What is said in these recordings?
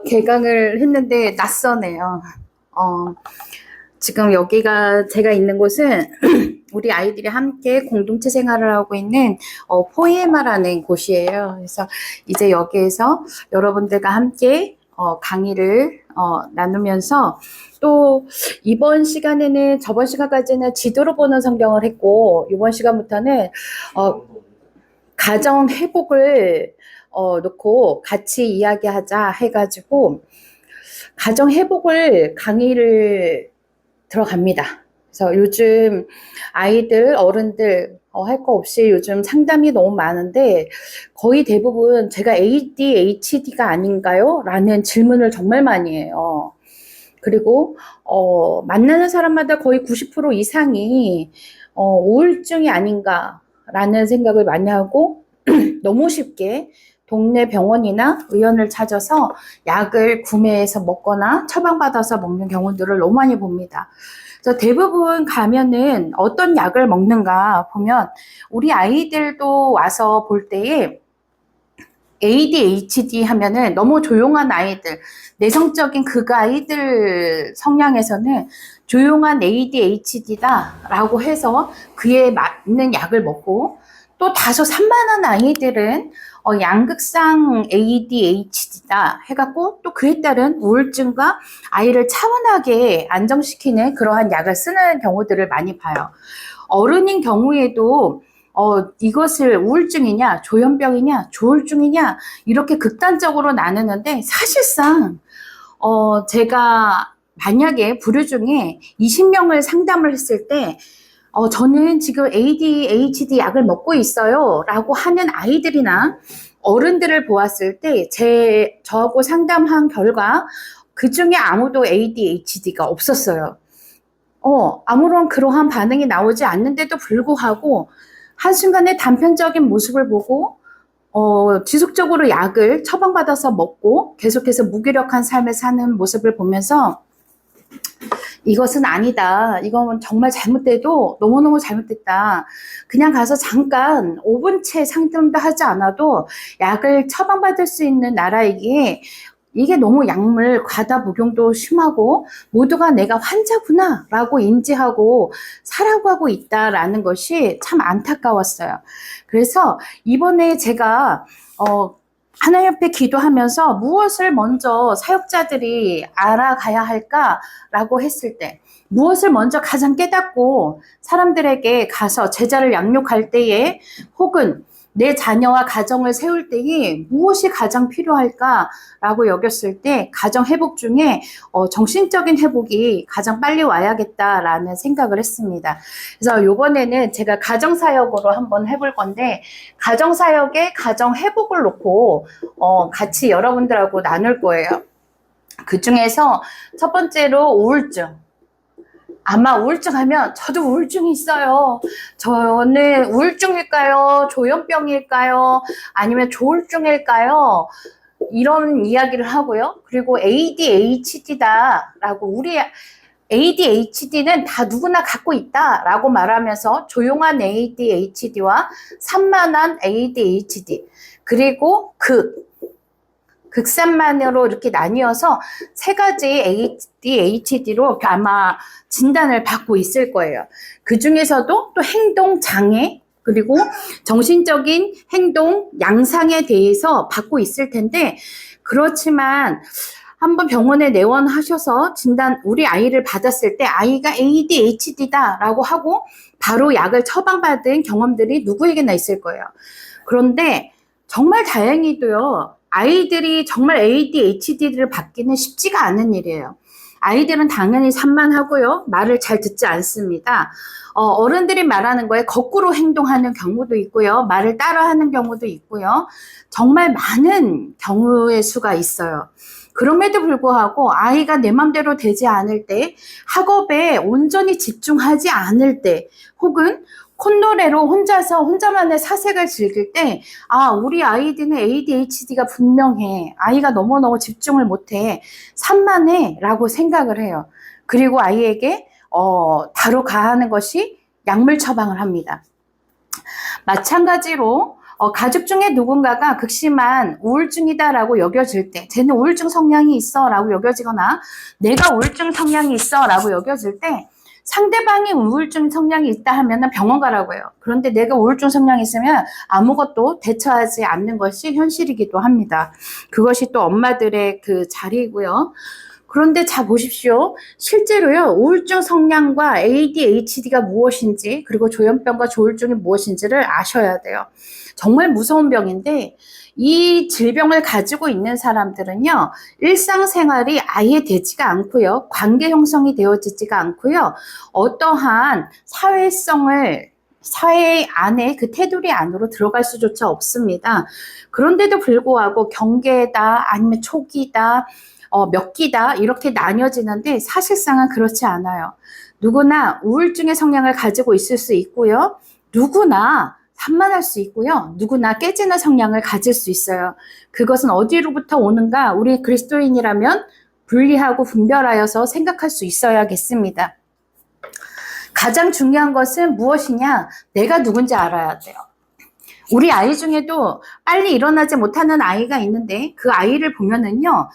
개강을 했는데 낯서네요. 어, 지금 여기가 제가 있는 곳은 우리 아이들이 함께 공동체 생활을 하고 있는 포에마라는 곳이에요. 그래서 이제 여기에서 여러분들과 함께 강의를 나누면서 또 이번 시간에는 저번 시간까지는 지도로 보는 성경을 했고 이번 시간부터는 가정 회복을 놓고 같이 이야기하자 해가지고 가정 회복을 강의를 들어갑니다. 그래서 요즘 아이들, 어른들 할 거 없이 요즘 상담이 너무 많은데 거의 대부분 제가 ADHD가 아닌가요? 라는 질문을 정말 많이 해요. 그리고 만나는 사람마다 거의 90% 이상이 우울증이 아닌가라는 생각을 많이 하고 너무 쉽게 동네 병원이나 의원을 찾아서 약을 구매해서 먹거나 처방받아서 먹는 경우들을 너무 많이 봅니다. 그래서 대부분 가면은 어떤 약을 먹는가 보면 우리 아이들도 와서 볼 때에 ADHD 하면은 너무 조용한 아이들, 내성적인 그 아이들 성향에서는 조용한 ADHD다라고 해서 그에 맞는 약을 먹고 또 다소 산만한 아이들은 양극상 ADHD다 해갖고 또 그에 따른 우울증과 아이를 차분하게 안정시키는 그러한 약을 쓰는 경우들을 많이 봐요. 어른인 경우에도 이것을 우울증이냐, 조현병이냐, 조울증이냐, 이렇게 극단적으로 나누는데, 사실상, 제가 만약에 부류 중에 20명을 상담을 했을 때, 저는 지금 ADHD 약을 먹고 있어요. 라고 하는 아이들이나 어른들을 보았을 때, 저하고 상담한 결과, 그 중에 아무도 ADHD가 없었어요. 아무런 그러한 반응이 나오지 않는데도 불구하고, 한순간에 단편적인 모습을 보고 지속적으로 약을 처방받아서 먹고 계속해서 무기력한 삶을 사는 모습을 보면서 이것은 아니다. 이건 정말 잘못돼도 너무너무 잘못됐다. 그냥 가서 잠깐 5분 채 상담도 하지 않아도 약을 처방받을 수 있는 나라이기에 이게 너무 약물 과다 복용도 심하고 모두가 내가 환자구나 라고 인지하고 살아가고 있다라는 것이 참 안타까웠어요. 그래서 이번에 제가 하나님 앞에 기도하면서 무엇을 먼저 사역자들이 알아가야 할까라고 했을 때 무엇을 먼저 가장 깨닫고 사람들에게 가서 제자를 양육할 때에 혹은 내 자녀와 가정을 세울 때에 무엇이 가장 필요할까라고 여겼을 때 가정 회복 중에 정신적인 회복이 가장 빨리 와야겠다라는 생각을 했습니다. 그래서 이번에는 제가 가정 사역으로 한번 해볼 건데 가정 사역에 가정 회복을 놓고 같이 여러분들하고 나눌 거예요. 그 중에서 첫 번째로 우울증. 아마 우울증 하면 저도 우울증이 있어요. 저는 우울증일까요? 조현병일까요? 아니면 조울증일까요? 이런 이야기를 하고요. 그리고 ADHD다라고 우리 ADHD는 다 누구나 갖고 있다라고 말하면서 조용한 ADHD와 산만한 ADHD 그리고 극산만으로 이렇게 나뉘어서 세 가지 ADHD로 아마 진단을 받고 있을 거예요. 그 중에서도 또 행동 장애 그리고 정신적인 행동 양상에 대해서 받고 있을 텐데 그렇지만 한번 병원에 내원하셔서 진단 우리 아이를 받았을 때 아이가 ADHD다라고 하고 바로 약을 처방받은 경험들이 누구에게나 있을 거예요. 그런데 정말 다행히도요. 아이들이 정말 ADHD를 받기는 쉽지가 않은 일이에요. 아이들은 당연히 산만하고요. 말을 잘 듣지 않습니다. 어른들이 말하는 거에 거꾸로 행동하는 경우도 있고요. 말을 따라하는 경우도 있고요. 정말 많은 경우의 수가 있어요. 그럼에도 불구하고 아이가 내 맘대로 되지 않을 때, 학업에 온전히 집중하지 않을 때, 혹은 콧노래로 혼자만의 사색을 즐길 때, 우리 아이들은 ADHD가 분명해. 아이가 너무너무 집중을 못해. 산만해. 라고 생각을 해요. 그리고 아이에게, 바로 가하는 것이 약물 처방을 합니다. 마찬가지로, 가족 중에 누군가가 극심한 우울증이다라고 여겨질 때, 쟤는 우울증 성향이 있어라고 여겨지거나 내가 우울증 성향이 있어라고 여겨질 때 상대방이 우울증 성향이 있다 하면 병원 가라고 해요. 그런데 내가 우울증 성향이 있으면 아무것도 대처하지 않는 것이 현실이기도 합니다. 그것이 또 엄마들의 그 자리이고요. 그런데 자 보십시오. 실제로요, 우울증 성향과 ADHD가 무엇인지, 그리고 조현병과 조울증이 무엇인지를 아셔야 돼요. 정말 무서운 병인데, 이 질병을 가지고 있는 사람들은요, 일상생활이 아예 되지가 않고요, 관계 형성이 되어지지가 않고요, 어떠한 사회 안에 그 테두리 안으로 들어갈 수조차 없습니다. 그런데도 불구하고 경계다, 아니면 초기다, 몇 기다 이렇게 나뉘어지는데 사실상은 그렇지 않아요. 누구나 우울증의 성향을 가지고 있을 수 있고요. 누구나 산만할 수 있고요. 누구나 깨지는 성향을 가질 수 있어요. 그것은 어디로부터 오는가 우리 그리스도인이라면 분리하고 분별하여서 생각할 수 있어야겠습니다. 가장 중요한 것은 무엇이냐? 내가 누군지 알아야 돼요. 우리 아이 중에도 빨리 일어나지 못하는 아이가 있는데 그 아이를 보면은요.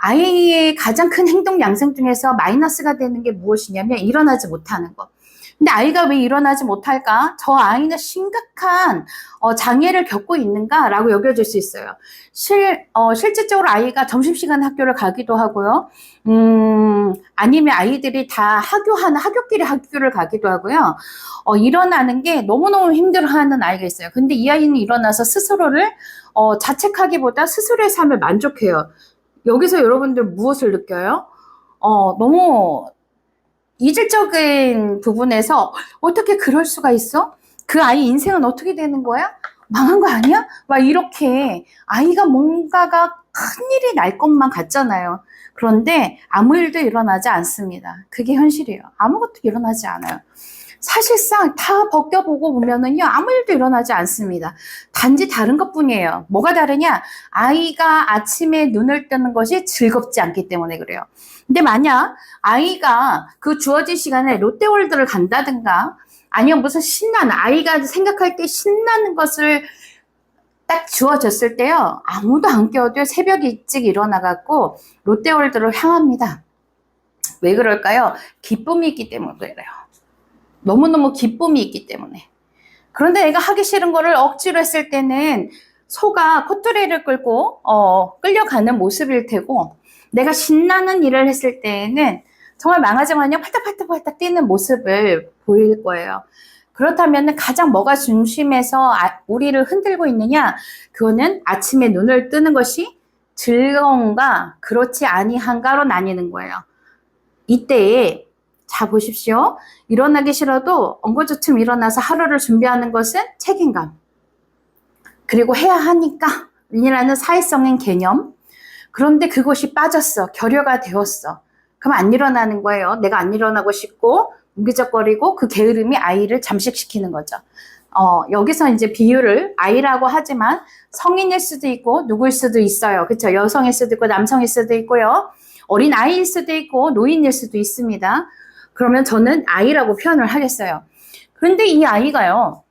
아이의 가장 큰 행동 양상 중에서 마이너스가 되는 게 무엇이냐면 일어나지 못하는 것. 근데 아이가 왜 일어나지 못할까? 저 아이는 심각한 장애를 겪고 있는가라고 여겨질 수 있어요. 실질적으로 아이가 점심시간 학교를 가기도 하고요. 아니면 아이들이 다 학교끼리 학교를 가기도 하고요. 일어나는 게 너무너무 힘들어하는 아이가 있어요. 근데 이 아이는 일어나서 스스로를 자책하기보다 스스로의 삶을 만족해요. 여기서 여러분들 무엇을 느껴요? 너무 이질적인 부분에서 어떻게 그럴 수가 있어? 그 아이 인생은 어떻게 되는 거야? 망한 거 아니야? 막 이렇게 아이가 뭔가가 큰일이 날 것만 같잖아요. 그런데 아무 일도 일어나지 않습니다. 그게 현실이에요. 아무것도 일어나지 않아요. 사실상 다 벗겨보고 보면은요, 아무 일도 일어나지 않습니다. 단지 다른 것 뿐이에요. 뭐가 다르냐? 아이가 아침에 눈을 뜨는 것이 즐겁지 않기 때문에 그래요. 근데 만약 아이가 그 주어진 시간에 롯데월드를 간다든가, 아니면 무슨 아이가 생각할 때 신나는 것을 딱 주어졌을 때요, 아무도 안 깨워도 새벽 일찍 일어나갖고 롯데월드를 향합니다. 왜 그럴까요? 기쁨이 있기 때문에 그래요. 너무너무 기쁨이 있기 때문에. 그런데 애가 하기 싫은 거를 억지로 했을 때는 소가 코트레일을 끌고 끌려가는 모습일 테고, 내가 신나는 일을 했을 때에는 정말 망하지 마냥 팔딱팔딱 뛰는 모습을 보일 거예요. 그렇다면 가장 뭐가 중심에서 우리를 흔들고 있느냐? 그거는 아침에 눈을 뜨는 것이 즐거운가 그렇지 아니한가로 나뉘는 거예요. 이때에 자 보십시오. 일어나기 싫어도 엉거주춤 일어나서 하루를 준비하는 것은 책임감. 그리고 해야 하니까 이라는 사회성인 개념. 그런데 그것이 빠졌어. 결여가 되었어. 그럼 안 일어나는 거예요. 내가 안 일어나고 싶고 뭉기적거리고 그 게으름이 아이를 잠식시키는 거죠. 여기서 이제 비유를 아이라고 하지만 성인일 수도 있고 누구일 수도 있어요. 그렇죠? 여성일 수도 있고 남성일 수도 있고요. 어린 아이일 수도 있고 노인일 수도 있습니다. 그러면 저는 아이라고 표현을 하겠어요. 그런데 이 아이가요,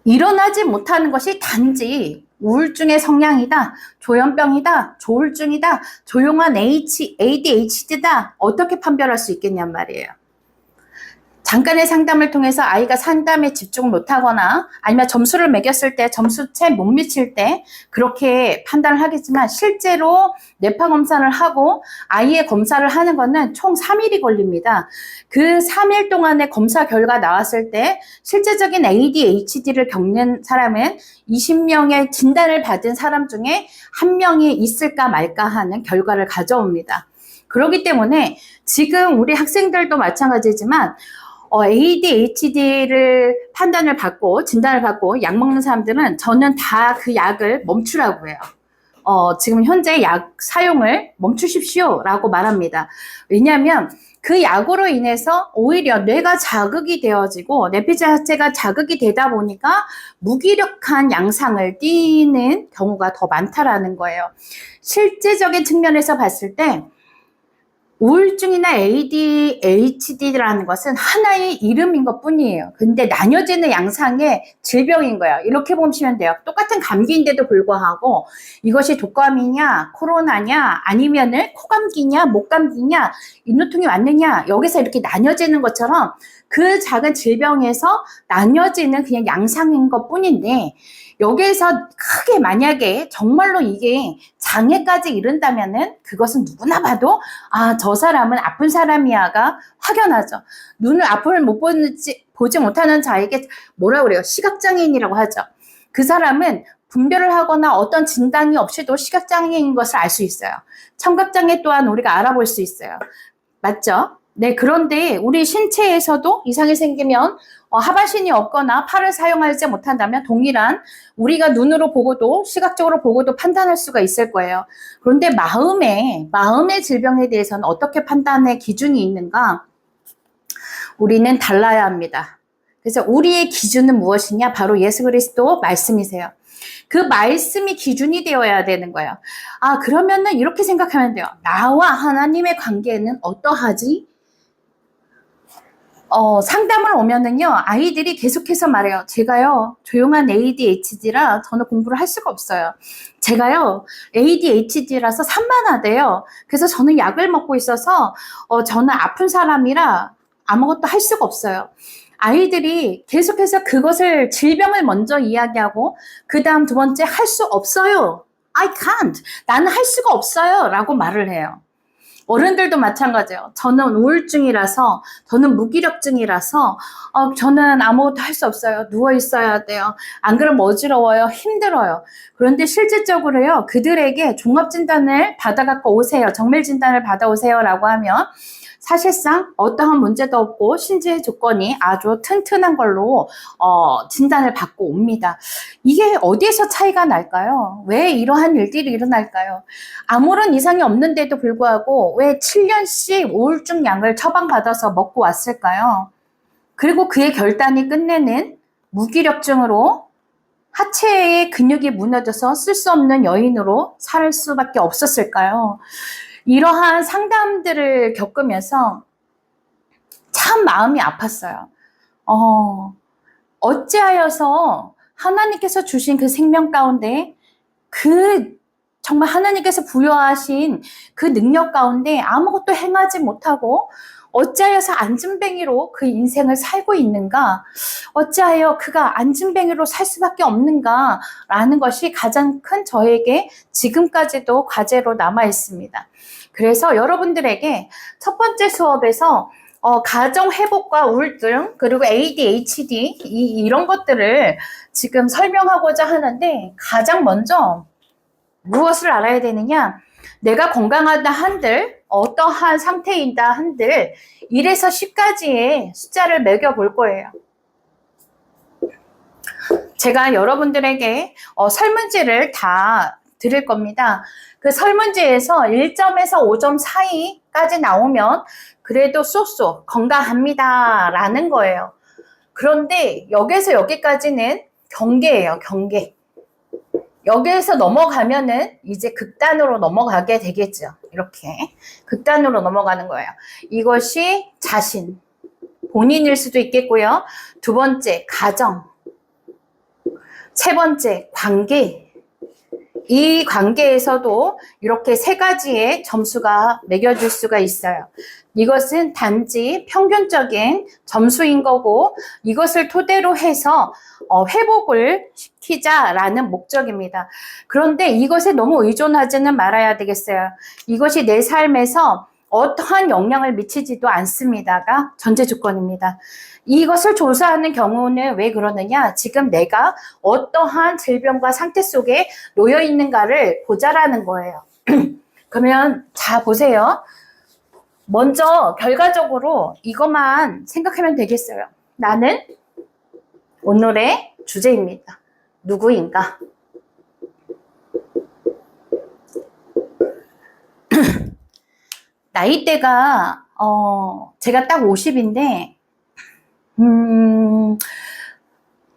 일어나지 못하는 것이 단지 우울증의 성향이다, 조현병이다, 조울증이다, 조용한 ADHD다, 어떻게 판별할 수 있겠냔 말이에요. 잠깐의 상담을 통해서 아이가 상담에 집중을 못하거나 아니면 점수를 매겼을 때 점수채 못 미칠 때 그렇게 판단을 하겠지만 실제로 뇌파 검사를 하고 아이의 검사를 하는 거는 총 3일이 걸립니다. 그 3일 동안의 검사 결과 나왔을 때 실제적인 ADHD를 겪는 사람은 20명의 진단을 받은 사람 중에 1명이 있을까 말까 하는 결과를 가져옵니다. 그렇기 때문에 지금 우리 학생들도 마찬가지지만 ADHD를 판단을 받고 진단을 받고 약 먹는 사람들은 저는 다 그 약을 멈추라고 해요. 지금 현재 약 사용을 멈추십시오 라고 말합니다. 왜냐하면 그 약으로 인해서 오히려 뇌가 자극이 되어지고 뇌피 자체가 자극이 되다 보니까 무기력한 양상을 띠는 경우가 더 많다라는 거예요. 실제적인 측면에서 봤을 때 우울증이나 ADHD라는 것은 하나의 이름인 것 뿐이에요. 근데 나뉘어지는 양상의 질병인 거예요. 이렇게 보시면 돼요. 똑같은 감기인데도 불구하고 이것이 독감이냐, 코로나냐, 아니면은 코감기냐, 목감기냐, 인후통이 왔느냐, 여기서 이렇게 나뉘어지는 것처럼 그 작은 질병에서 나뉘어지는 그냥 양상인 것 뿐인데, 여기에서 크게 만약에 정말로 이게 장애까지 이른다면은 그것은 누구나 봐도 아, 저 사람은 아픈 사람이야가 확연하죠. 눈을 앞을 못 보지 못하는 자에게 뭐라 그래요? 시각장애인이라고 하죠. 그 사람은 분별을 하거나 어떤 진단이 없이도 시각장애인 것을 알 수 있어요. 청각장애 또한 우리가 알아볼 수 있어요. 맞죠? 네, 그런데 우리 신체에서도 이상이 생기면 하반신이 없거나 팔을 사용하지 못한다면 동일한 우리가 눈으로 보고도 시각적으로 보고도 판단할 수가 있을 거예요. 그런데 마음의 질병에 대해서는 어떻게 판단의 기준이 있는가? 우리는 달라야 합니다. 그래서 우리의 기준은 무엇이냐? 바로 예수 그리스도 말씀이세요. 그 말씀이 기준이 되어야 되는 거예요. 아, 그러면은 이렇게 생각하면 돼요. 나와 하나님의 관계는 어떠하지? 상담을 오면은요, 아이들이 계속해서 말해요. 제가요, 조용한 ADHD라 저는 공부를 할 수가 없어요. 제가요, ADHD라서 산만하대요. 그래서 저는 약을 먹고 있어서, 저는 아픈 사람이라 아무것도 할 수가 없어요. 아이들이 계속해서 그것을, 질병을 먼저 이야기하고, 그 다음 두 번째, 할 수 없어요. I can't. 나는 할 수가 없어요. 라고 말을 해요. 어른들도 마찬가지예요. 저는 우울증이라서, 저는 무기력증이라서, 저는 아무것도 할 수 없어요. 누워 있어야 돼요. 안 그러면 어지러워요. 힘들어요. 그런데 실질적으로요, 그들에게 종합진단을 받아갖고 오세요. 정밀진단을 받아오세요. 라고 하면, 사실상 어떠한 문제도 없고 신체 조건이 아주 튼튼한 걸로 진단을 받고 옵니다. 이게 어디에서 차이가 날까요? 왜 이러한 일들이 일어날까요? 아무런 이상이 없는데도 불구하고 왜 7년씩 우울증 약을 처방받아서 먹고 왔을까요? 그리고 그의 결단이 끝내는 무기력증으로 하체의 근육이 무너져서 쓸 수 없는 여인으로 살 수밖에 없었을까요? 이러한 상담들을 겪으면서 참 마음이 아팠어요. 어찌하여서 하나님께서 주신 그 생명 가운데 정말 하나님께서 부여하신 그 능력 가운데 아무것도 행하지 못하고 어찌하여서 안진뱅이로 그 인생을 살고 있는가? 어찌하여 그가 안진뱅이로 살 수밖에 없는가? 라는 것이 가장 큰 저에게 지금까지도 과제로 남아 있습니다. 그래서 여러분들에게 첫 번째 수업에서 가정 회복과 우울증 그리고 ADHD 이런 것들을 지금 설명하고자 하는데 가장 먼저 무엇을 알아야 되느냐? 내가 건강하다 한들 어떠한 상태이다 한들 1에서 10까지의 숫자를 매겨볼 거예요. 제가 여러분들에게 설문지를 다 드릴 겁니다. 그 설문지에서 1점에서 5점 사이까지 나오면 그래도 쏘쏘 건강합니다 라는 거예요. 그런데 여기서 여기까지는 경계예요. 경계. 여기에서 넘어가면은 이제 극단으로 넘어가게 되겠죠. 이렇게 극단으로 넘어가는 거예요. 이것이 자신, 본인일 수도 있겠고요. 두 번째, 가정. 세 번째, 관계. 이 관계에서도 이렇게 세 가지의 점수가 매겨질 수가 있어요. 이것은 단지 평균적인 점수인 거고 이것을 토대로 해서 회복을 시키자라는 목적입니다. 그런데 이것에 너무 의존하지는 말아야 되겠어요. 이것이 내 삶에서 어떠한 영향을 미치지도 않습니다가 전제 조건입니다. 이것을 조사하는 경우는 왜 그러느냐? 지금 내가 어떠한 질병과 상태 속에 놓여 있는가를 보자라는 거예요. 그러면 자 보세요. 먼저 결과적으로 이것만 생각하면 되겠어요. 나는 오늘의 주제입니다. 누구인가? 나이대가 제가 딱 50인데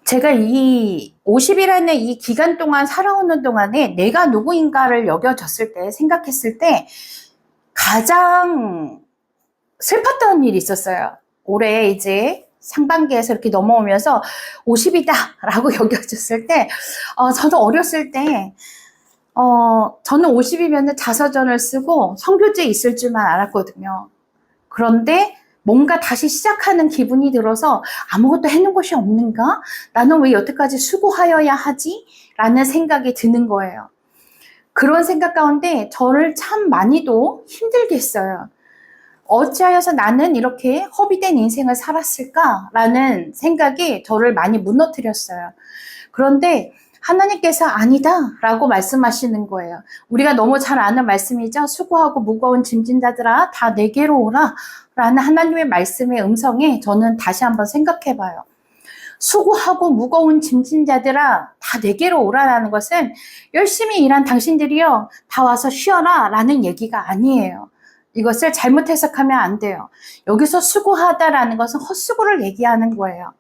제가 이 50이라는 이 기간 동안 살아오는 동안에 내가 누구인가를 여겨졌을 때 생각했을 때 가장 슬펐던 일이 있었어요. 올해 이제 상반기에서 이렇게 넘어오면서 50이다 라고 여겨졌을 때, 저는 어렸을 때, 저는 50이면 자서전을 쓰고 성교제에 있을 줄만 알았거든요. 그런데 뭔가 다시 시작하는 기분이 들어서 아무것도 해놓은 것이 없는가? 나는 왜 여태까지 수고하여야 하지? 라는 생각이 드는 거예요. 그런 생각 가운데 저를 참 많이도 힘들게 했어요. 어찌하여서 나는 이렇게 허비된 인생을 살았을까라는 생각이 저를 많이 무너뜨렸어요. 그런데 하나님께서 아니다 라고 말씀하시는 거예요. 우리가 너무 잘 아는 말씀이죠. 수고하고 무거운 짐진 자들아 다 내게로 오라 라는 하나님의 말씀의 음성에 저는 다시 한번 생각해 봐요. 수고하고 무거운 짐진 자들아 다 내게로 오라라는 것은 열심히 일한 당신들이요 다 와서 쉬어라 라는 얘기가 아니에요. 이것을 잘못 해석하면 안 돼요. 여기서 수고하다라는 것은 헛수고를 얘기하는 거예요.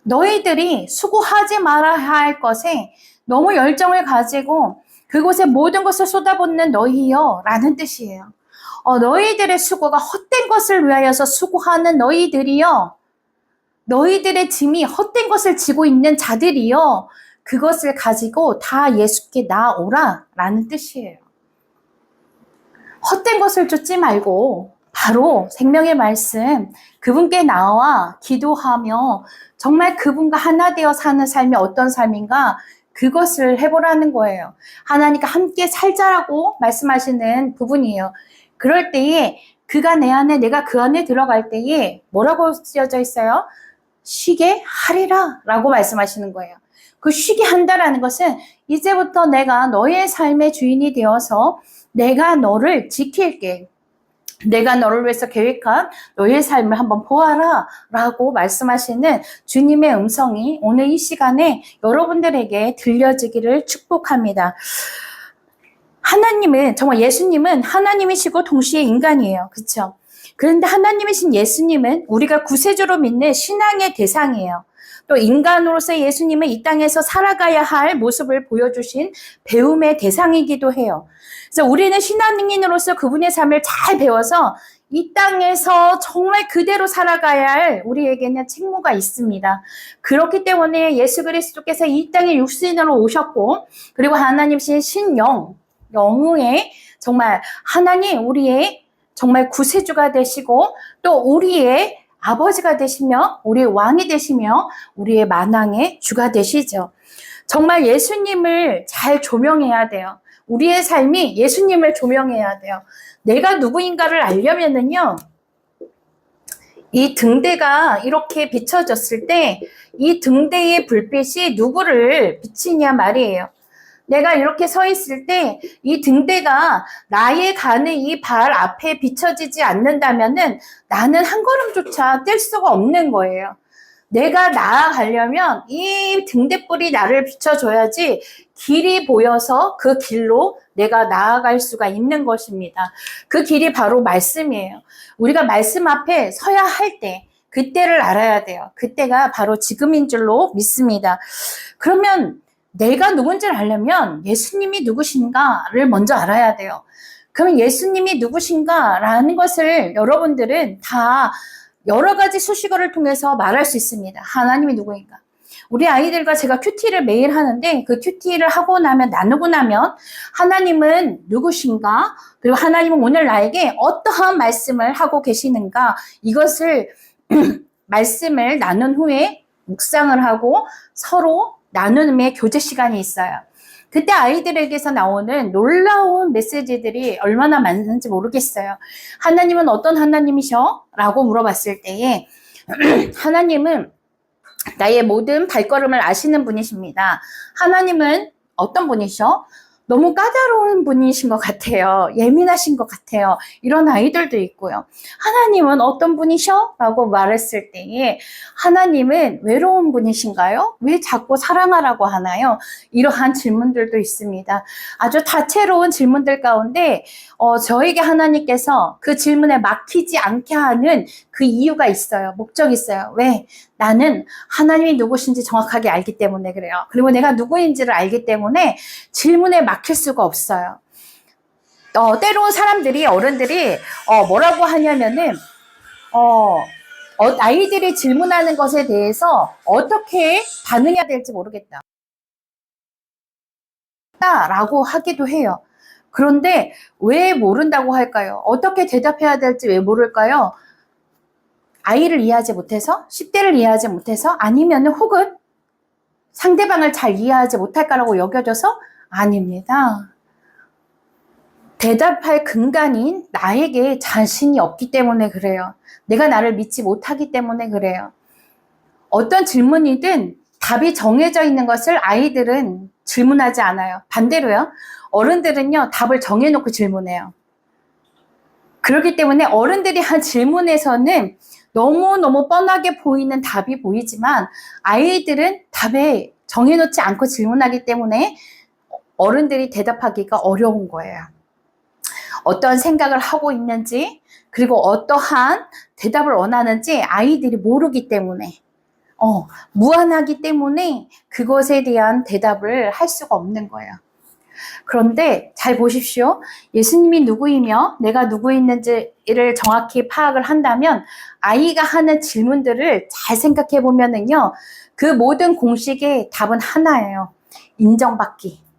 너희들이 수고하지 말아야 할 것에 너무 열정을 가지고 그곳에 모든 것을 쏟아붓는 너희여 라는 뜻이에요. 너희들의 수고가 헛된 것을 위하여서 수고하는 너희들이여, 너희들의 짐이 헛된 것을 지고 있는 자들이여, 그것을 가지고 다 예수께 나오라 라는 뜻이에요. 헛된 것을 쫓지 말고 바로 생명의 말씀 그분께 나와 기도하며 정말 그분과 하나 되어 사는 삶이 어떤 삶인가 그것을 해보라는 거예요. 하나님과 함께 살자라고 말씀하시는 부분이에요. 그럴 때에 그가 내 안에 내가 그 안에 들어갈 때에 뭐라고 쓰여져 있어요? 쉬게 하리라 라고 말씀하시는 거예요. 그 쉬게 한다라는 것은 이제부터 내가 너의 삶의 주인이 되어서 내가 너를 지킬게. 내가 너를 위해서 계획한 너의 삶을 한번 보아라 라고 말씀하시는 주님의 음성이 오늘 이 시간에 여러분들에게 들려지기를 축복합니다. 하나님은, 정말 예수님은 하나님이시고 동시에 인간이에요. 그렇죠? 그런데 하나님이신 예수님은 우리가 구세주로 믿는 신앙의 대상이에요. 또 인간으로서 예수님은 이 땅에서 살아가야 할 모습을 보여주신 배움의 대상이기도 해요. 그래서 우리는 신앙인으로서 그분의 삶을 잘 배워서 이 땅에서 정말 그대로 살아가야 할 우리에게는 책무가 있습니다. 그렇기 때문에 예수 그리스도께서 이 땅에 육신으로 오셨고, 그리고 하나님이신 신영, 영의 정말 하나님 우리의 정말 구세주가 되시고 또 우리의 아버지가 되시며 우리의 왕이 되시며 우리의 만왕의 주가 되시죠. 정말 예수님을 잘 조명해야 돼요. 우리의 삶이 예수님을 조명해야 돼요. 내가 누구인가를 알려면은요, 이 등대가 이렇게 비춰졌을 때 이 등대의 불빛이 누구를 비치냐 말이에요. 내가 이렇게 서 있을 때 이 등대가 나의 가는 이 발 앞에 비춰지지 않는다면은 나는 한 걸음조차 뗄 수가 없는 거예요. 내가 나아가려면 이 등대불이 나를 비춰줘야지 길이 보여서 그 길로 내가 나아갈 수가 있는 것입니다. 그 길이 바로 말씀이에요. 우리가 말씀 앞에 서야 할 때, 그때를 알아야 돼요. 그때가 바로 지금인 줄로 믿습니다. 그러면 내가 누군지를 알려면 예수님이 누구신가를 먼저 알아야 돼요. 그럼 예수님이 누구신가라는 것을 여러분들은 다 여러 가지 수식어를 통해서 말할 수 있습니다. 하나님이 누구인가. 우리 아이들과 제가 큐티를 매일 하는데 그 큐티를 하고 나면 나누고 나면 하나님은 누구신가? 그리고 하나님은 오늘 나에게 어떠한 말씀을 하고 계시는가? 이것을 말씀을 나눈 후에 묵상을 하고 서로 나눔의 교제 시간이 있어요. 그때 아이들에게서 나오는 놀라운 메시지들이 얼마나 많은지 모르겠어요. 하나님은 어떤 하나님이셔? 라고 물어봤을 때에 하나님은 나의 모든 발걸음을 아시는 분이십니다. 하나님은 어떤 분이셔? 너무 까다로운 분이신 것 같아요. 예민하신 것 같아요. 이런 아이들도 있고요. 하나님은 어떤 분이셔? 라고 말했을 때에 하나님은 외로운 분이신가요? 왜 자꾸 사랑하라고 하나요? 이러한 질문들도 있습니다. 아주 다채로운 질문들 가운데 저에게 하나님께서 그 질문에 막히지 않게 하는 그 이유가 있어요. 목적이 있어요. 왜? 나는 하나님이 누구신지 정확하게 알기 때문에 그래요. 그리고 내가 누구인지를 알기 때문에 질문에 막힐 수가 없어요. 때론 사람들이, 어른들이, 뭐라고 하냐면은, 아이들이 질문하는 것에 대해서 어떻게 반응해야 될지 모르겠다. 라고 하기도 해요. 그런데 왜 모른다고 할까요? 어떻게 대답해야 될지 왜 모를까요? 아이를 이해하지 못해서? 10대를 이해하지 못해서? 아니면 혹은 상대방을 잘 이해하지 못할까라고 여겨져서? 아닙니다. 대답할 근간인 나에게 자신이 없기 때문에 그래요. 내가 나를 믿지 못하기 때문에 그래요. 어떤 질문이든 답이 정해져 있는 것을 아이들은 질문하지 않아요. 반대로요. 어른들은요, 답을 정해놓고 질문해요. 그렇기 때문에 어른들이 한 질문에서는 너무너무 뻔하게 보이는 답이 보이지만 아이들은 답에 정해놓지 않고 질문하기 때문에 어른들이 대답하기가 어려운 거예요. 어떤 생각을 하고 있는지, 그리고 어떠한 대답을 원하는지 아이들이 모르기 때문에, 무한하기 때문에 그것에 대한 대답을 할 수가 없는 거예요. 그런데 잘 보십시오. 예수님이 누구이며 내가 누구있는지를 정확히 파악을 한다면 아이가 하는 질문들을 잘 생각해 보면은요, 그 모든 공식의 답은 하나예요. 인정받기.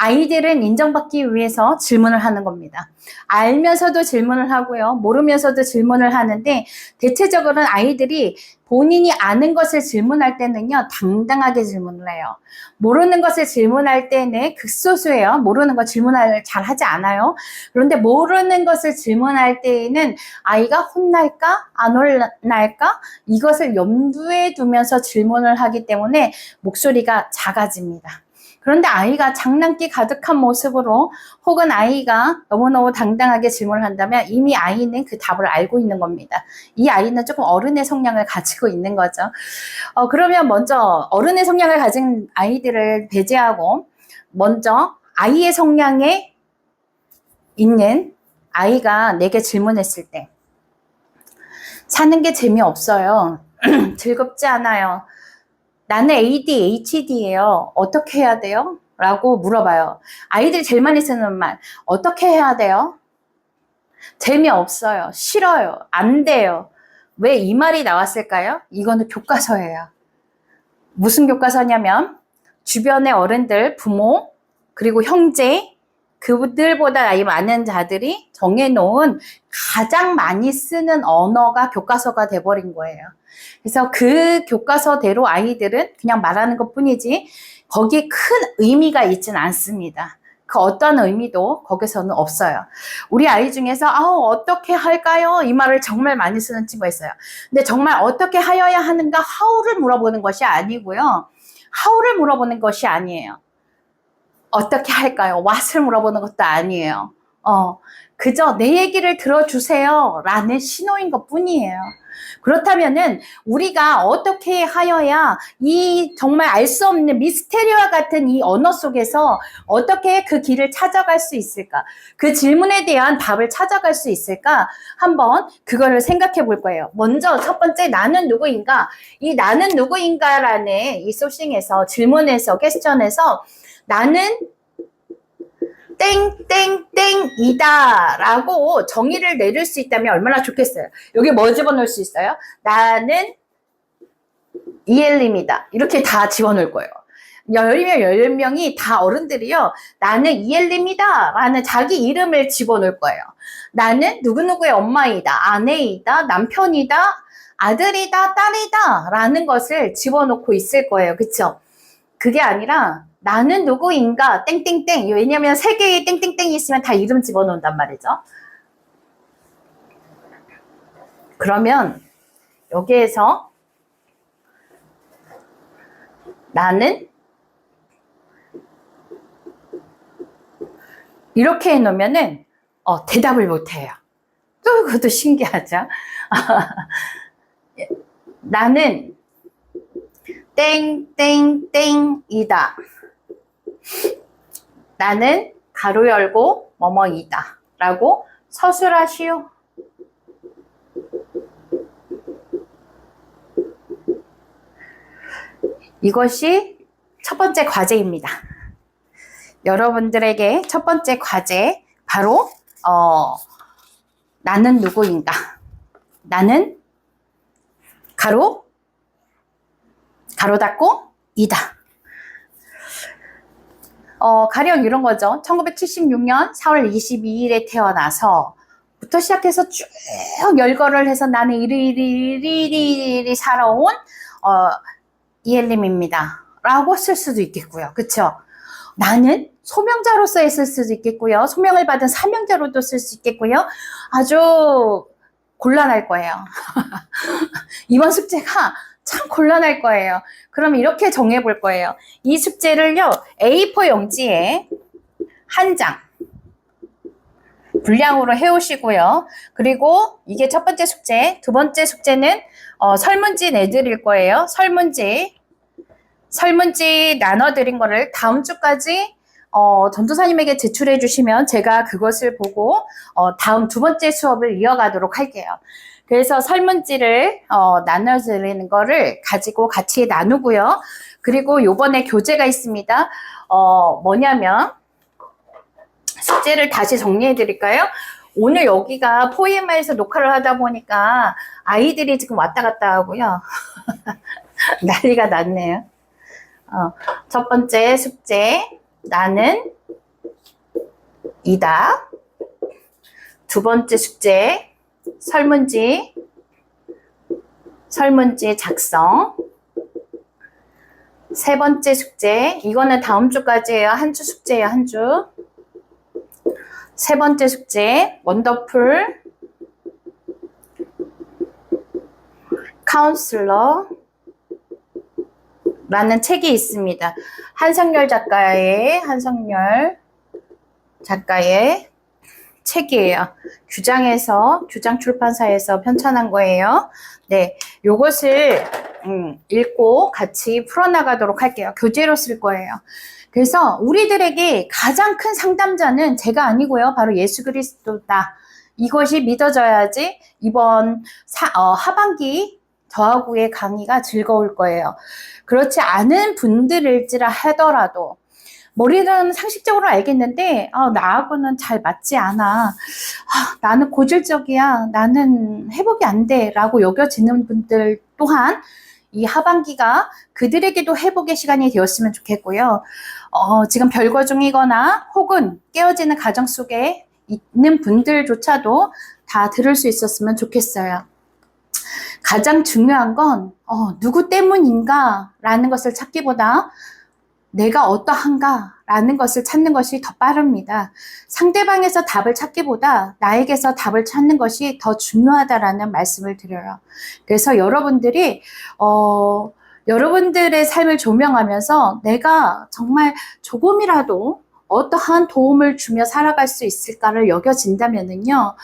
아이들은 인정받기 위해서 질문을 하는 겁니다. 알면서도 질문을 하고요. 모르면서도 질문을 하는데 대체적으로는 아이들이 본인이 아는 것을 질문할 때는요. 당당하게 질문을 해요. 모르는 것을 질문할 때는 극소수예요. 모르는 거 질문을 잘 하지 않아요. 그런데 모르는 것을 질문할 때에는 아이가 혼날까? 안 혼날까? 이것을 염두에 두면서 질문을 하기 때문에 목소리가 작아집니다. 그런데 아이가 장난기 가득한 모습으로 혹은 아이가 너무너무 당당하게 질문을 한다면 이미 아이는 그 답을 알고 있는 겁니다. 이 아이는 조금 어른의 성향을 가지고 있는 거죠. 그러면 먼저 어른의 성향을 가진 아이들을 배제하고 먼저 아이의 성향에 있는 아이가 내게 질문했을 때 사는 게 재미없어요. 즐겁지 않아요. 나는 ADHD예요. 어떻게 해야 돼요? 라고 물어봐요. 아이들이 제일 많이 쓰는 말, 어떻게 해야 돼요? 재미없어요. 싫어요. 안 돼요. 왜 이 말이 나왔을까요? 이거는 교과서예요. 무슨 교과서냐면 주변의 어른들, 부모, 그리고 형제, 그들보다 나이 많은 자들이 정해놓은 가장 많이 쓰는 언어가 교과서가 돼버린 거예요. 그래서 그 교과서대로 아이들은 그냥 말하는 것 뿐이지 거기에 큰 의미가 있진 않습니다. 그 어떤 의미도 거기서는 없어요. 우리 아이 중에서 어떻게 할까요? 이 말을 정말 많이 쓰는 친구가 있어요. 근데 정말 어떻게 하여야 하는가 how를 물어보는 것이 아니고요. how를 물어보는 것이 아니에요. 어떻게 할까요? what을 물어보는 것도 아니에요. 그저 내 얘기를 들어주세요 라는 신호인 것 뿐이에요. 그렇다면은 우리가 어떻게 하여야 이 정말 알 수 없는 미스테리와 같은 이 언어 속에서 어떻게 그 길을 찾아갈 수 있을까? 그 질문에 대한 답을 찾아갈 수 있을까? 한번 그거를 생각해 볼 거예요. 먼저 첫 번째 나는 누구인가? 이 나는 누구인가라는 이 소싱에서 질문에서 퀘스천에서 나는 땡땡땡이다 라고 정의를 내릴 수 있다면 얼마나 좋겠어요. 여기 뭐 집어넣을 수 있어요? 나는 이엘림이다. 이렇게 다 집어넣을 거예요. 10명이 다 어른들이요. 나는 이엘림이다 라는 자기 이름을 집어넣을 거예요. 나는 누구누구의 엄마이다. 아내이다. 남편이다. 아들이다. 딸이다 라는 것을 집어넣고 있을 거예요. 그쵸? 그게 아니라 나는 누구인가 땡땡땡. 왜냐면 세 개의 땡땡땡이 있으면 다 이름 집어넣는단 말이죠. 그러면 여기에서 나는 이렇게 해놓으면은 대답을 못해요. 또 그것도 신기하죠. 나는 땡땡땡이다. 나는 가로 열고 뭐뭐이다 라고 서술하시오. 이것이 첫 번째 과제입니다. 여러분들에게 첫 번째 과제 바로 나는 누구인가? 나는 가로 닫고 이다. 가령 이런 거죠. 1976년 4월 22일에 태어나서 부터 시작해서 쭉 열거를 해서 나는 이리 살아온 이엘림입니다 라고 쓸 수도 있겠고요. 그쵸? 나는 소명자로서 쓸 수도 있겠고요. 소명을 받은 사명자로도 쓸 수 있겠고요. 아주 곤란할 거예요. 이번 숙제가 참 곤란할 거예요. 그럼 이렇게 정해 볼 거예요. 이 숙제를요, A4 용지에 한 장 분량으로 해오시고요. 그리고 이게 첫 번째 숙제, 두 번째 숙제는 설문지 내드릴 거예요. 설문지 나눠드린 거를 다음 주까지 전도사님에게 제출해 주시면 제가 그것을 보고 다음 두 번째 수업을 이어가도록 할게요. 그래서 설문지를 나눠드리는 거를 가지고 같이 나누고요. 그리고 요번에 교재가 있습니다. 뭐냐면 숙제를 다시 정리해 드릴까요? 오늘 여기가 포에마에서 녹화를 하다 보니까 아이들이 지금 왔다 갔다 하고요. 난리가 났네요. 첫 번째 숙제, 나는 이다. 두 번째 숙제, 설문지 작성. 세 번째 숙제, 이거는 다음 주까지예요. 한 주 숙제예요, 한 주. 세 번째 숙제, 원더풀 카운슬러 라는 책이 있습니다. 한성열 작가의 책이에요. 규장 출판사에서 편찬한 거예요. 네, 요것을 읽고 같이 풀어나가도록 할게요. 교재로 쓸 거예요. 그래서 우리들에게 가장 큰 상담자는 제가 아니고요. 바로 예수 그리스도다. 이것이 믿어져야지 이번 하반기 저하고의 강의가 즐거울 거예요. 그렇지 않은 분들일지라 하더라도 머리는 상식적으로 알겠는데 나하고는 잘 맞지 않아. 나는 고질적이야. 나는 회복이 안 돼. 라고 여겨지는 분들 또한 이 하반기가 그들에게도 회복의 시간이 되었으면 좋겠고요. 지금 별거 중이거나 혹은 깨어지는 가정 속에 있는 분들조차도 다 들을 수 있었으면 좋겠어요. 가장 중요한 건 누구 때문인가 라는 것을 찾기보다 내가 어떠한가 라는 것을 찾는 것이 더 빠릅니다. 상대방에서 답을 찾기보다 나에게서 답을 찾는 것이 더 중요하다라는 말씀을 드려요. 그래서 여러분들이 여러분들의 삶을 조명하면서 내가 정말 조금이라도 어떠한 도움을 주며 살아갈 수 있을까를 여겨진다면은요,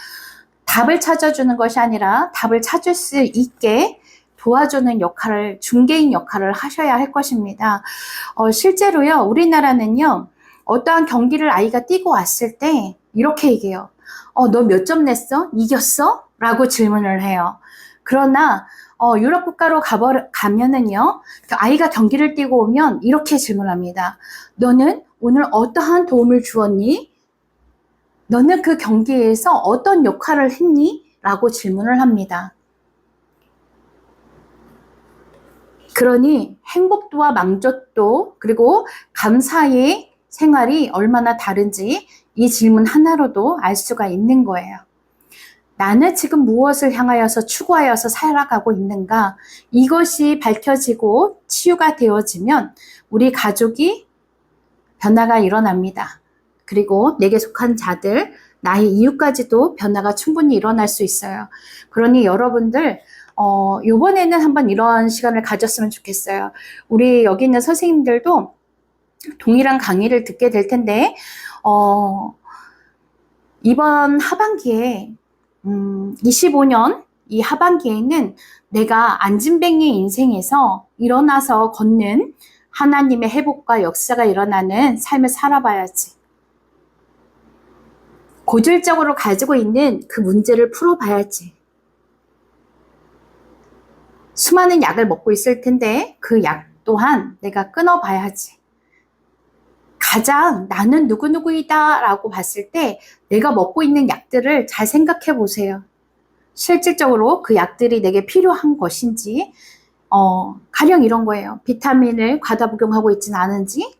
답을 찾아주는 것이 아니라 답을 찾을 수 있게 도와주는 역할을, 중개인 역할을 하셔야 할 것입니다. 실제로요, 우리나라는요, 어떠한 경기를 아이가 뛰고 왔을 때 이렇게 얘기해요. 너 몇 점 냈어? 이겼어? 라고 질문을 해요. 그러나 유럽 국가로 가면은요, 그 아이가 경기를 뛰고 오면 이렇게 질문합니다. 너는 오늘 어떠한 도움을 주었니? 너는 그 경기에서 어떤 역할을 했니? 라고 질문을 합니다. 그러니 행복도와 만족도 그리고 감사의 생활이 얼마나 다른지 이 질문 하나로도 알 수가 있는 거예요. 나는 지금 무엇을 향하여서 추구하여서 살아가고 있는가? 이것이 밝혀지고 치유가 되어지면 우리 가족이 변화가 일어납니다. 그리고 내게 속한 자들, 나의 이웃까지도 변화가 충분히 일어날 수 있어요. 그러니 여러분들 요번에는 한번 이런 시간을 가졌으면 좋겠어요. 우리 여기 있는 선생님들도 동일한 강의를 듣게 될 텐데 이번 하반기에 25년 이 하반기에는 내가 안진뱅이의 인생에서 일어나서 걷는 하나님의 회복과 역사가 일어나는 삶을 살아봐야지. 고질적으로 가지고 있는 그 문제를 풀어봐야지. 수많은 약을 먹고 있을 텐데 그 약 또한 내가 끊어봐야지. 가장 나는 누구누구이다 라고 봤을 때 내가 먹고 있는 약들을 잘 생각해 보세요. 실질적으로 그 약들이 내게 필요한 것인지, 가령 이런 거예요. 비타민을 과다 복용하고 있지는 않은지,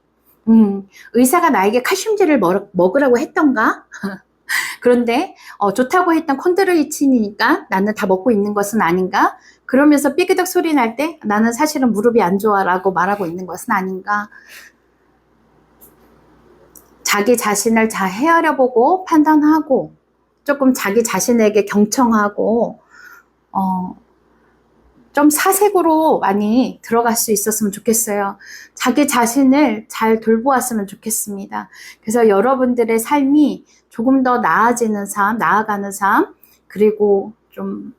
의사가 나에게 칼슘제를 먹으라고 했던가? 그런데 좋다고 했던 콘드로이친이니까 나는 다 먹고 있는 것은 아닌가? 그러면서 삐그덕 소리 날 때 나는 사실은 무릎이 안 좋아 라고 말하고 있는 것은 아닌가? 자기 자신을 잘 헤아려보고 판단하고 조금 자기 자신에게 경청하고 좀 사색으로 많이 들어갈 수 있었으면 좋겠어요. 자기 자신을 잘 돌보았으면 좋겠습니다. 그래서 여러분들의 삶이 조금 더 나아지는 삶, 나아가는 삶, 그리고 좀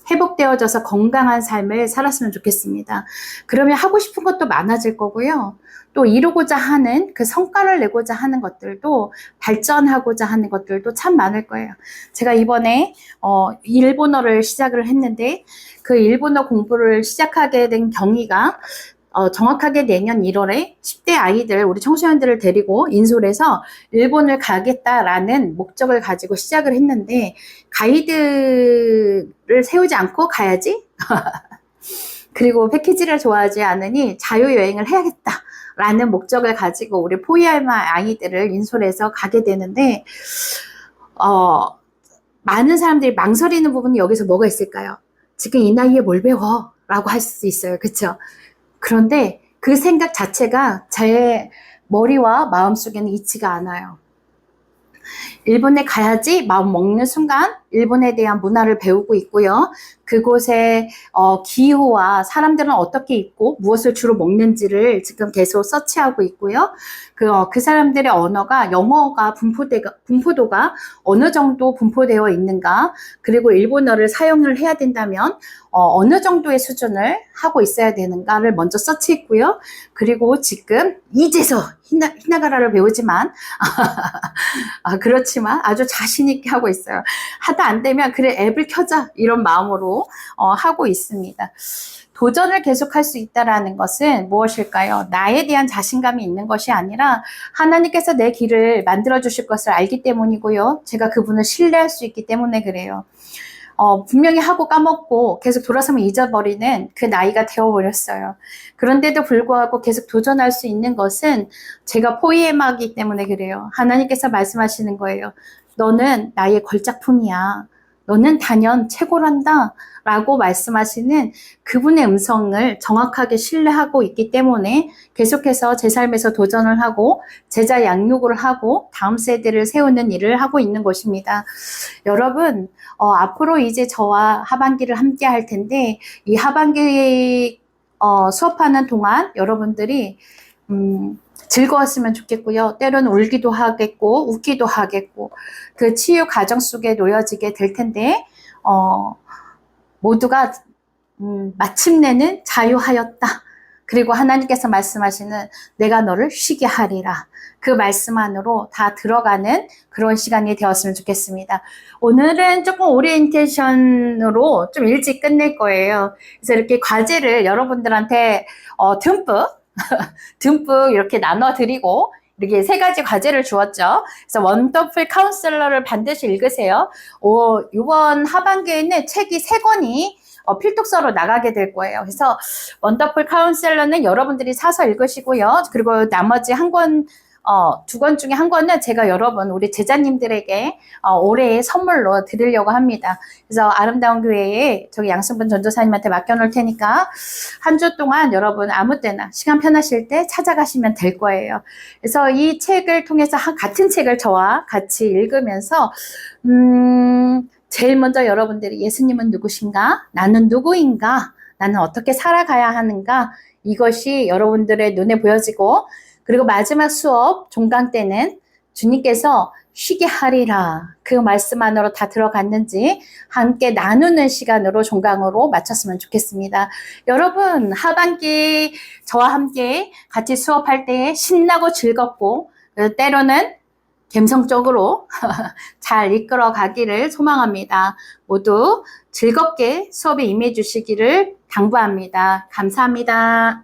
회복되어져서 건강한 삶을 살았으면 좋겠습니다. 그러면 하고 싶은 것도 많아질 거고요. 또 이루고자 하는 그 성과를 내고자 하는 것들도 발전하고자 하는 것들도 참 많을 거예요. 제가 이번에 일본어를 시작을 했는데 그 일본어 공부를 시작하게 된 경위가 정확하게 내년 1월에 10대 아이들, 우리 청소년들을 데리고 인솔해서 일본을 가겠다라는 목적을 가지고 시작을 했는데 가이드를 세우지 않고 가야지? 그리고 패키지를 좋아하지 않으니 자유여행을 해야겠다라는 목적을 가지고 우리 포이알마 아이들을 인솔해서 가게 되는데 많은 사람들이 망설이는 부분이 여기서 뭐가 있을까요? 지금 이 나이에 뭘 배워? 라고 할 수 있어요. 그쵸? 그런데 그 생각 자체가 제 머리와 마음속에는 있지가 않아요. 일본에 가야지 마음 먹는 순간 일본에 대한 문화를 배우고 있고요. 그곳의 기후와 사람들은 어떻게 입고 무엇을 주로 먹는지를 지금 계속 서치하고 있고요. 그 사람들의 언어가 영어가 분포도가 어느 정도 분포되어 있는가, 그리고 일본어를 사용을 해야 된다면 어느 정도의 수준을 하고 있어야 되는가를 먼저 서치했고요. 그리고 지금 이제서 히나가라를 배우지만 그렇지만 아주 자신 있게 하고 있어요. 하다 안 되면 그래 앱을 켜자 이런 마음으로 하고 있습니다. 도전을 계속할 수 있다는 것은 무엇일까요? 나에 대한 자신감이 있는 것이 아니라 하나님께서 내 길을 만들어 주실 것을 알기 때문이고요. 제가 그분을 신뢰할 수 있기 때문에 그래요. 분명히 하고 까먹고 계속 돌아서면 잊어버리는 그 나이가 되어버렸어요. 그런데도 불구하고 계속 도전할 수 있는 것은 제가 포이에마이기 때문에 그래요. 하나님께서 말씀하시는 거예요. 너는 나의 걸작품이야. 너는 단연 최고란다 라고 말씀하시는 그분의 음성을 정확하게 신뢰하고 있기 때문에 계속해서 제 삶에서 도전을 하고 제자 양육을 하고 다음 세대를 세우는 일을 하고 있는 것입니다. 여러분 앞으로 이제 저와 하반기를 함께 할 텐데 이 하반기 수업하는 동안 여러분들이 즐거웠으면 좋겠고요. 때로는 울기도 하겠고 웃기도 하겠고 그 치유 과정 속에 놓여지게 될 텐데 모두가 마침내는 자유하였다. 그리고 하나님께서 말씀하시는 내가 너를 쉬게 하리라. 그 말씀 안으로 다 들어가는 그런 시간이 되었으면 좋겠습니다. 오늘은 조금 오리엔테이션으로 좀 일찍 끝낼 거예요. 그래서 이렇게 과제를 여러분들한테 듬뿍 이렇게 나눠드리고 이렇게 3가지 과제를 주었죠. 그래서 원더풀 카운셀러를 반드시 읽으세요. 이번 하반기에는 책이 3권이 필독서로 나가게 될 거예요. 그래서 원더풀 카운셀러는 여러분들이 사서 읽으시고요. 그리고 나머지 2권 중에 1권은 제가 여러분 우리 제자님들에게 올해의 선물로 드리려고 합니다. 그래서 아름다운 교회에 저기 양승분 전도사님한테 맡겨놓을 테니까 한 주 동안 여러분 아무 때나 시간 편하실 때 찾아가시면 될 거예요. 그래서 이 책을 통해서 같은 책을 저와 같이 읽으면서 제일 먼저 여러분들이 예수님은 누구신가? 나는 누구인가? 나는 어떻게 살아가야 하는가? 이것이 여러분들의 눈에 보여지고 그리고 마지막 수업 종강 때는 주님께서 쉬게 하리라 그 말씀 안으로 다 들어갔는지 함께 나누는 시간으로 종강으로 마쳤으면 좋겠습니다. 여러분 하반기 저와 함께 같이 수업할 때 신나고 즐겁고 때로는 감성적으로 잘 이끌어 가기를 소망합니다. 모두 즐겁게 수업에 임해 주시기를 당부합니다. 감사합니다.